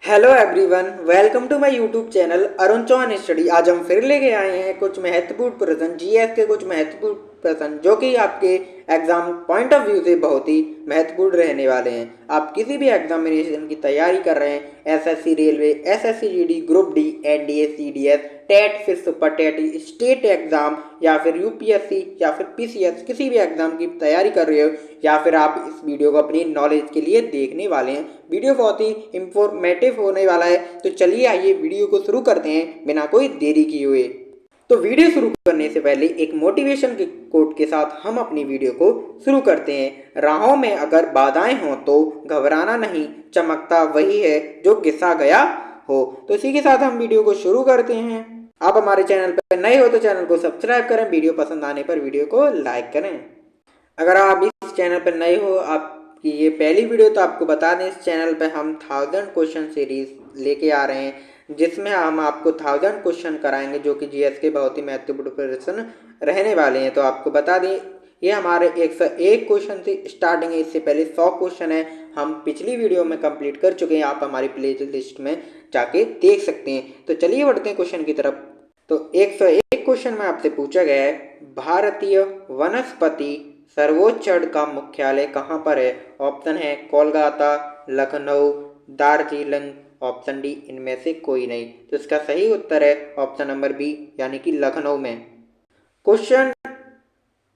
Hello everyone, welcome to my YouTube channel Arun Chauhan study. आज हम फिर लेके आए हैं कुछ महत्वपूर्ण प्रश्न, जीएस के कुछ महत्वपूर्ण प्रश्न जो कि आपके एग्जाम पॉइंट ऑफ व्यू से बहुत ही महत्वपूर्ण रहने वाले हैं। आप किसी भी एग्जामिनेशन की तैयारी कर रहे हैं, SSC railway, SSC GD, group D, NDA, CDS, TET, फिर सुपर टेट, स्टेट एग्जाम या फिर यूपीएससी या फिर पीसीएस, किसी भी एग्जाम की तैयारी कर रहे हो या फिर आप इस वीडियो को अपनी नॉलेज के लिए देखने वाले हैं। वीडियो बहुत ही इंफॉर्मेटिव होने वाला है, तो चलिए आइए वीडियो को शुरू करते हैं बिना कोई देरी किए हुए। तो वीडियो शुरू करने से पहले एक मोटिवेशन के कोट के साथ हम अपनी वीडियो को शुरू करते हैं। राहों में अगर बाधाएं हों तो घबराना नहीं, चमकता वही है जो घिसा गया हो। तो इसी के साथ हम वीडियो को शुरू करते हैं। आप हमारे चैनल पर नए हो तो चैनल को सब्सक्राइब करें, वीडियो पसंद आने पर वीडियो को लाइक करें। अगर आप इस चैनल पर नए हो, आपकी ये पहली वीडियो, तो आपको बता दें इस चैनल पर हम 1000 क्वेश्चन सीरीज लेके आ रहे हैं, जिसमें हम आपको 1000 क्वेश्चन कराएंगे जो कि जीएस के बहुत ही महत्वपूर्ण प्रश्न रहने वाले हैं। तो आपको बता दें ये हमारे 101 क्वेश्चन से स्टार्टिंग है, इससे पहले 100 क्वेश्चन है, हम पिछली वीडियो में कंप्लीट कर चुके हैं। आप हमारी प्ले लिस्ट में जाके देख सकते हैं। तो चलिए बढ़ते हैं क्वेश्चन की तरफ। तो 101 क्वेश्चन में आपसे पूछा गया है, भारतीय वनस्पति सर्वोच्च का मुख्यालय कहाँ पर है? ऑप्शन है कोलकाता, लखनऊ, दार्जिलिंग, ऑप्शन डी इनमें से कोई नहीं। तो इसका सही उत्तर है ऑप्शन नंबर बी, यानी कि लखनऊ में। क्वेश्चन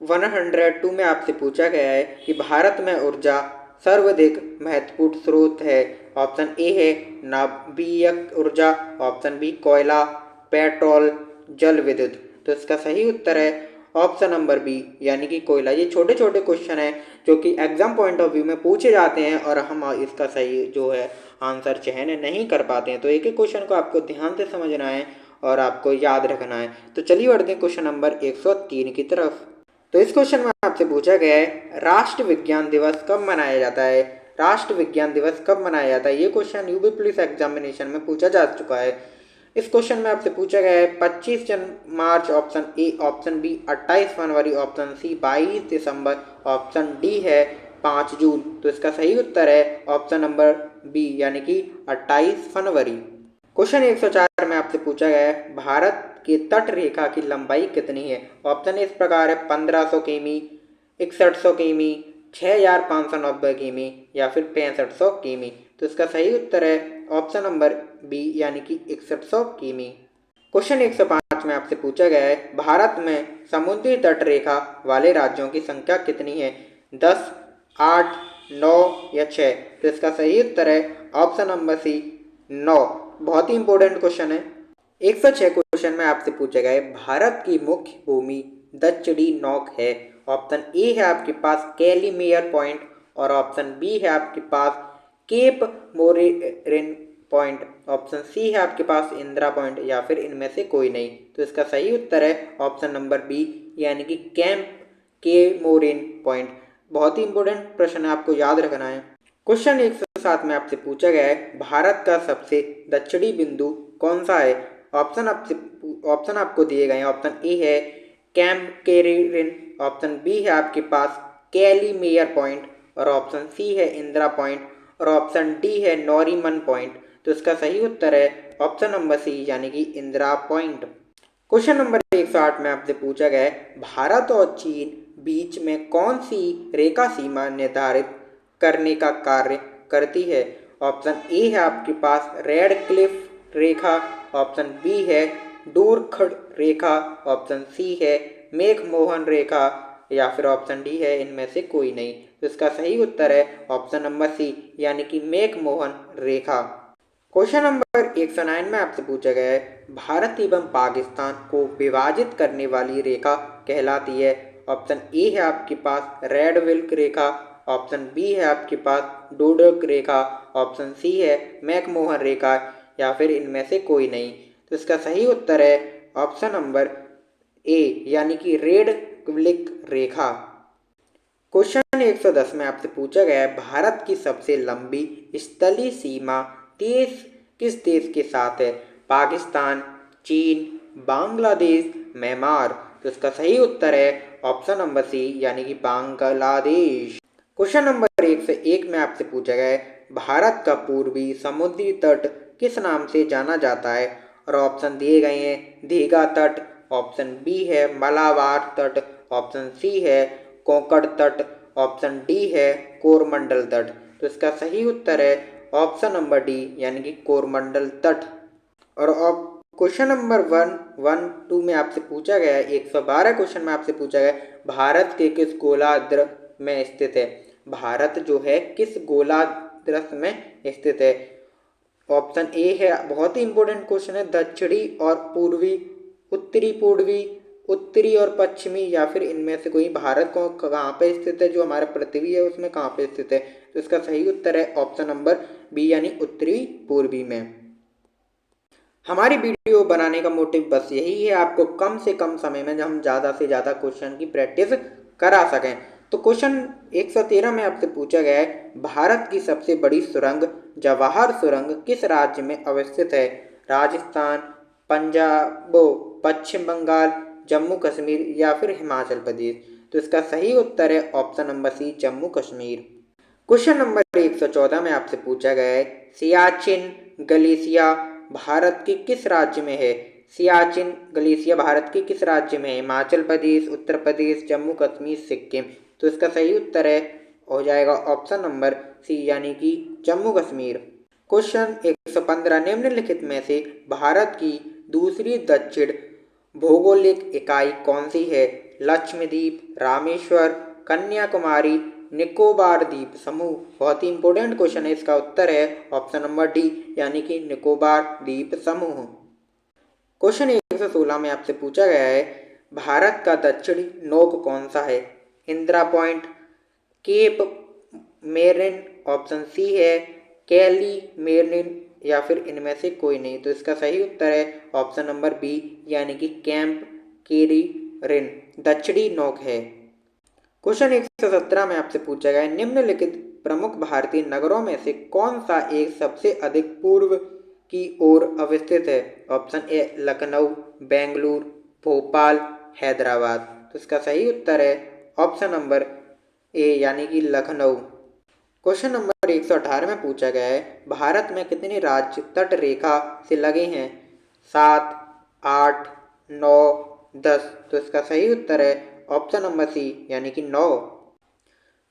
102 में आपसे पूछा गया है कि भारत में ऊर्जा सर्वाधिक महत्वपूर्ण स्रोत है। ऑप्शन ए है नवीनवीय ऊर्जा, ऑप्शन बी कोयला, पेट्रोल, जल विद्युत। तो इसका सही उत्तर है ऑप्शन नंबर बी, यानी कि कोयला। ये छोटे छोटे क्वेश्चन हैं जो कि एग्जाम पॉइंट ऑफ व्यू में पूछे जाते हैं और हम इसका सही जो है आंसर चयन नहीं कर पाते हैं। तो एक एक क्वेश्चन को आपको ध्यान से समझना है और आपको याद रखना है। तो चलिए बढ़ते हैं क्वेश्चन नंबर 103 की तरफ। तो इस क्वेश्चन में आपसे पूछा गया है, राष्ट्र विज्ञान दिवस कब मनाया जाता है? राष्ट्र विज्ञान दिवस कब मनाया जाता है? ये क्वेश्चन यूपी पुलिस एग्जामिनेशन में पूछा जा चुका है। इस क्वेश्चन में आपसे पूछा गया है 25 March option A, option B 28 जनवरी, ऑप्शन सी 22 दिसंबर, ऑप्शन डी है 5 जून। तो इसका सही उत्तर है ऑप्शन नंबर बी, यानी कि 28 जनवरी। क्वेश्चन 104 में आपसे पूछा गया है, भारत की तट रेखा की लंबाई कितनी है? ऑप्शन इस प्रकार है 1500 किमी, 6100 किमी, 6590 किमी या फिर 6500 किमी। तो इसका सही उत्तर है ऑप्शन नंबर बी, यानी कि 6100 किमी। क्वेश्चन 105 में आपसे पूछा गया है, भारत में समुद्री तट रेखा वाले राज्यों की संख्या कितनी है? 10, 8, 9 या 6। तो इसका सही उत्तर है ऑप्शन नंबर सी, 9। बहुत ही इंपॉर्टेंट क्वेश्चन है। 106 क्वेश्चन में आपसे पूछा गया है, भारत की मुख्य भूमि दक्षिणी नौक है। ऑप्शन ए है आपके पास कैलीमेयर पॉइंट और ऑप्शन बी है आपके पास केप मोरेरिन पॉइंट, ऑप्शन सी है आपके पास इंदिरा पॉइंट या फिर इनमें से कोई नहीं। तो इसका सही उत्तर है ऑप्शन नंबर बी, यानी कि कैंप के मोरिन पॉइंट। बहुत ही इंपॉर्टेंट प्रश्न है, आपको याद रखना है। क्वेश्चन 107 में आपसे पूछा गया है, भारत का सबसे दक्षिणी बिंदु कौन सा है? ऑप्शन आपको दिए गए हैं। ऑप्शन ए है कैंप केरिन, ऑप्शन बी है आपके पास कैलीमेयर पॉइंट और ऑप्शन सी है इंदिरा पॉइंट और ऑप्शन डी है नॉरीमन पॉइंट। तो इसका सही उत्तर है ऑप्शन नंबर सी, यानी कि इंदिरा पॉइंट। क्वेश्चन नंबर 108 में आपसे पूछा गया है, भारत और चीन बीच में कौन सी रेखा सीमा निर्धारित करने का कार्य करती है? ऑप्शन ए है आपके पास रेड क्लिफ रेखा, ऑप्शन बी है डूरखड़ रेखा, ऑप्शन सी है मेघमोहन रेखा या फिर ऑप्शन डी है इनमें से कोई नहीं। तो इसका सही उत्तर है ऑप्शन नंबर सी, यानी कि मेघमोहन रेखा। क्वेश्चन नंबर 109 में आपसे पूछा गया है, भारत एवं पाकिस्तान को विभाजित करने वाली रेखा कहलाती है। ऑप्शन ए है आपके पास रेड विल्क रेखा, ऑप्शन बी है आपके पास डोडक रेखा, ऑप्शन सी है मैकमोहन रेखा या फिर इनमें से कोई नहीं। तो इसका सही उत्तर है ऑप्शन नंबर ए, यानी कि रेड विल्क रेखा। क्वेश्चन 110 में आपसे पूछा गया है, भारत की सबसे लंबी स्थलीय सीमा देश किस देश के साथ है? पाकिस्तान, चीन, बांग्लादेश, म्यांमार। तो इसका सही उत्तर है ऑप्शन नंबर सी, यानी कि बांग्लादेश। क्वेश्चन नंबर 101 में आपसे पूछा गया है, भारत का पूर्वी समुद्री तट किस नाम से जाना जाता है? और ऑप्शन दिए गए हैं दीघा तट, ऑप्शन बी है मलाबार तट, ऑप्शन सी है कोंकण तट, ऑप्शन डी है कोरमंडल तट। तो इसका सही उत्तर है ऑप्शन नंबर डी यानी कि कोरमंडल तट। और अब क्वेश्चन नंबर 112 में आपसे पूछा गया है, 112 क्वेश्चन में आपसे पूछा गया है भारत के किस गोलार्ध में स्थित है? भारत जो है किस गोलार्ध में स्थित है? ऑप्शन ए है, बहुत ही इंपॉर्टेंट क्वेश्चन है, दक्षिणी और पूर्वी, उत्तरी पूर्वी, उत्तरी और पश्चिमी, या फिर इनमें से कोई। भारत को कहाँ पे स्थित है, जो हमारा पृथ्वी है उसमें कहाँ पे स्थित है? तो इसका सही उत्तर है ऑप्शन नंबर बी यानी उत्तरी पूर्वी में। हमारी वीडियो बनाने का मोटिव बस यही है, आपको कम से कम समय में हम ज़्यादा से ज़्यादा क्वेश्चन की प्रैक्टिस करा सकें। तो क्वेश्चन 113 में आपसे पूछा गया है भारत की सबसे बड़ी सुरंग जवाहर सुरंग किस राज्य में अवस्थित है? राजस्थान, पंजाब, पश्चिम बंगाल, जम्मू कश्मीर या फिर हिमाचल प्रदेश। तो इसका सही उत्तर है option number C Jammu Kashmir. Question number 114 में आपसे पूछा गया है सियाचिन ग्लेशियर भारत के किस राज्य में है? सियाचिन ग्लेशियर भारत के किस राज्य में है? हिमाचल प्रदेश, उत्तर प्रदेश, जम्मू कश्मीर, सिक्किम। तो इसका सही उत्तर है हो जाएगा ऑप्शन नंबर सी यानी कि जम्मू कश्मीर। क्वेश्चन 115 निम्नलिखित में से भारत की दूसरी दक्षिण भौगोलिक इकाई कौन सी है? लक्षद्वीप, रामेश्वर, कन्याकुमारी, निकोबार द्वीप समूह। बहुत ही इंपॉर्टेंट क्वेश्चन है, इसका उत्तर है ऑप्शन नंबर डी यानी कि निकोबार द्वीप समूह। क्वेश्चन 116 में आपसे पूछा गया है भारत का दक्षिणी नोक कौन सा है? इंदिरा पॉइंट, केप मेरिन, ऑप्शन सी है कैली मेरिन या फिर इनमें से कोई नहीं। तो इसका सही उत्तर है ऑप्शन नंबर बी यानी कि कैंप केरी रिन दक्षिणी नोक है। क्वेश्चन 117 में आपसे पूछा गया है निम्नलिखित प्रमुख भारतीय नगरों में से कौन सा एक सबसे अधिक पूर्व की ओर अवस्थित है? Option A Lucknow, Bengaluru, Bhopal, Hyderabad. तो इसका सही उत्तर है ऑप्शन नंबर ए यानी कि लखनऊ। क्वेश्चन नंबर 118 में पूछा गया है भारत में कितने राज्य तट रेखा से लगे हैं? 7, 8, 9, 10। तो इसका सही उत्तर है ऑप्शन नंबर सी यानी कि 9।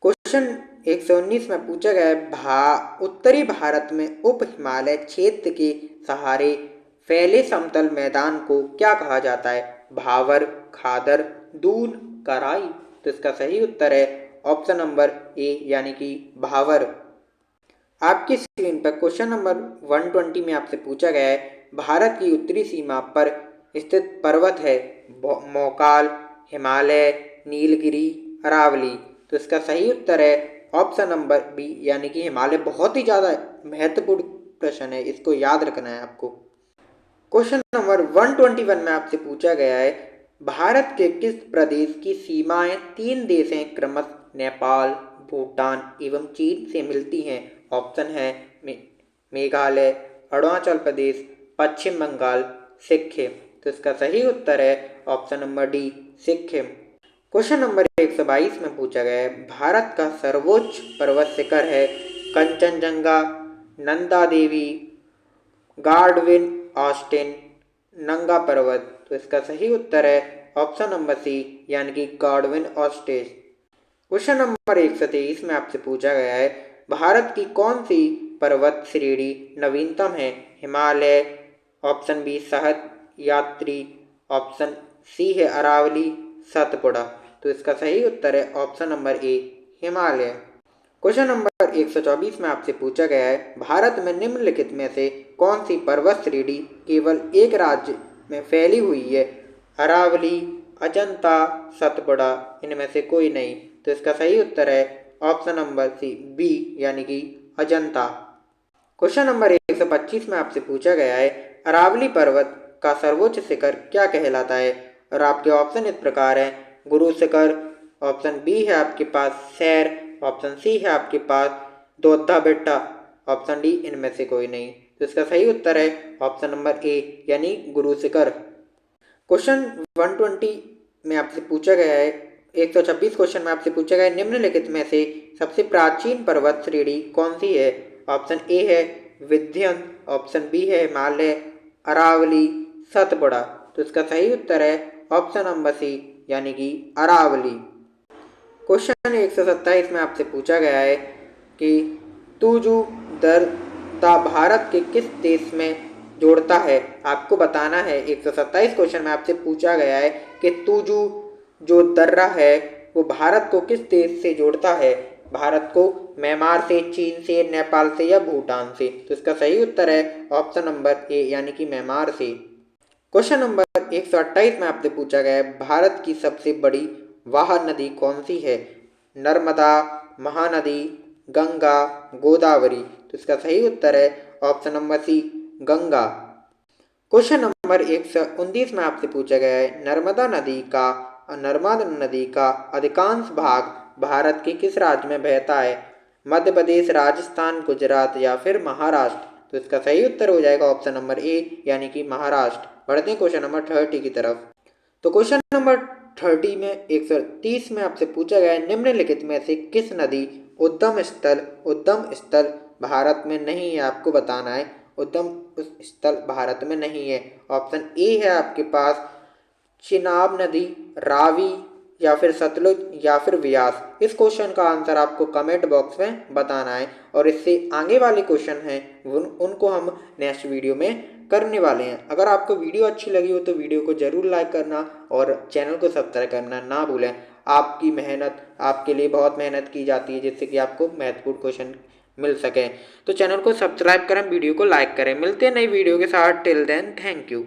क्वेश्चन 119 में पूछा गया है उत्तरी भारत में उप हिमालय क्षेत्र के सहारे फैले समतल मैदान को क्या कहा जाता है? भावर, खादर, दून, कराई। तो इसका सही उत्तर है ऑप्शन नंबर ए यानी कि भावर। आपकी स्क्रीन पर क्वेश्चन नंबर 120 में आपसे पूछा गया है भारत की उत्तरी सीमा पर स्थित पर्वत है मोकाल, हिमालय, नीलगिरी, अरावली। तो इसका सही उत्तर है ऑप्शन नंबर बी यानी कि हिमालय। बहुत ही ज़्यादा महत्वपूर्ण प्रश्न है, इसको याद रखना है आपको। क्वेश्चन नंबर 121 में आपसे पूछा गया है भारत के किस प्रदेश की सीमाएं तीन देश हैं क्रमशः नेपाल, भूटान एवं चीन से मिलती हैं? ऑप्शन है मेघालय, अरुणाचल प्रदेश, पश्चिम बंगाल, सिक्किम। तो इसका सही उत्तर है option number D Sikkim. Question number 122 में पूछा गया है भारत का सर्वोच्च पर्वत शिखर है कंचनजंगा, नंदा देवी, गार्डविन ऑस्टिन, नंगा पर्वत। तो इसका सही उत्तर है ऑप्शन नंबर सी यानी कि गार्डविन ऑस्टिन। क्वेश्चन नंबर 123 में आपसे पूछा गया है भारत की कौन सी पर्वत श्रेणी नवीनतम है? Himalaya, option B Sahyadri, option C है अरावली, सतपुड़ा। तो इसका सही उत्तर है option number A Himalaya. Question number 124 में आपसे पूछा गया है भारत में निम्नलिखित में से कौन सी पर्वत श्रेणी केवल एक राज्य में फैली हुई है? अरावली, अजंता, सतपुड़ा, इनमें से कोई नहीं। तो इसका सही उत्तर है ऑप्शन नंबर सी बी यानी कि अजंता। क्वेश्चन नंबर 125 में आपसे पूछा गया है अरावली पर्वत का सर्वोच्च शिखर क्या कहलाता है? और आपके ऑप्शन इस प्रकार हैं गुरु शिखर, ऑप्शन बी है आपके पास सैर, ऑप्शन सी है आपके पास दोद्धा बेट्टा, ऑप्शन डी इनमें से कोई नहीं। तो इसका सही उत्तर है ऑप्शन नंबर ए यानी गुरु शिखर। क्वेश्चन 120 में आपसे पूछा गया है 126 क्वेश्चन में आपसे पूछा गया है निम्नलिखित में से सबसे प्राचीन पर्वत श्रेणी कौन सी है? ऑप्शन ए है विंध्य, ऑप्शन बी है हिमालय, अरावली, सतपुड़ा। तो इसका सही उत्तर है ऑप्शन नंबर सी यानी कि अरावली। क्वेश्चन 127 में आपसे पूछा गया है कि तुजु दर्रा भारत के किस देश में जोड़ता है। आपको बताना है 127 क्वेश्चन में आपसे पूछा गया है कि तुजु जो दर्रा है वो भारत को किस देश से जोड़ता है। भारत को म्यांमार से, चीन से, नेपाल से या भूटान से। तो इसका सही उत्तर है ऑप्शन नंबर ए यानी कि म्यांमार से। क्वेश्चन नंबर 128 में आपसे पूछा गया है भारत की सबसे बड़ी वाह नदी कौन सी है। नर्मदा, महानदी, गंगा, गोदावरी। तो इसका सही उत्तर है option number C Ganga. Question number 129 में आपसे पूछा गया है नर्मदा नदी का अधिकांश भाग भारत के किस राज्य में बहता है। मध्य प्रदेश, राजस्थान, गुजरात या फिर महाराष्ट्र। तो इसका सही उत्तर हो जाएगा ऑप्शन नंबर ए यानी कि महाराष्ट्र। बढ़ते हैं क्वेश्चन नंबर 30 की तरफ। तो क्वेश्चन नंबर 30 में 130 में आपसे पूछा गया है निम्नलिखित में से किस नदी उद्गम स्थल भारत में नहीं है। आपको बताना है उद्गम स्थल भारत में नहीं है। ऑप्शन ए है आपके पास चिनाब नदी, रावी या फिर सतलुज या फिर व्यास। इस क्वेश्चन का आंसर आपको कमेंट बॉक्स में बताना है और इससे आगे वाले क्वेश्चन हैं उनको हम नेक्स्ट वीडियो में करने वाले हैं। अगर आपको वीडियो अच्छी लगी हो तो वीडियो को जरूर लाइक करना और चैनल को सब्सक्राइब करना ना भूलें। आपकी मेहनत, आपके लिए बहुत मेहनत की जाती है जिससे कि आपको महत्वपूर्ण क्वेश्चन मिल सके। तो चैनल को सब्सक्राइब करें, वीडियो को लाइक करें। मिलते हैं नई वीडियो के साथ। Till then thank you.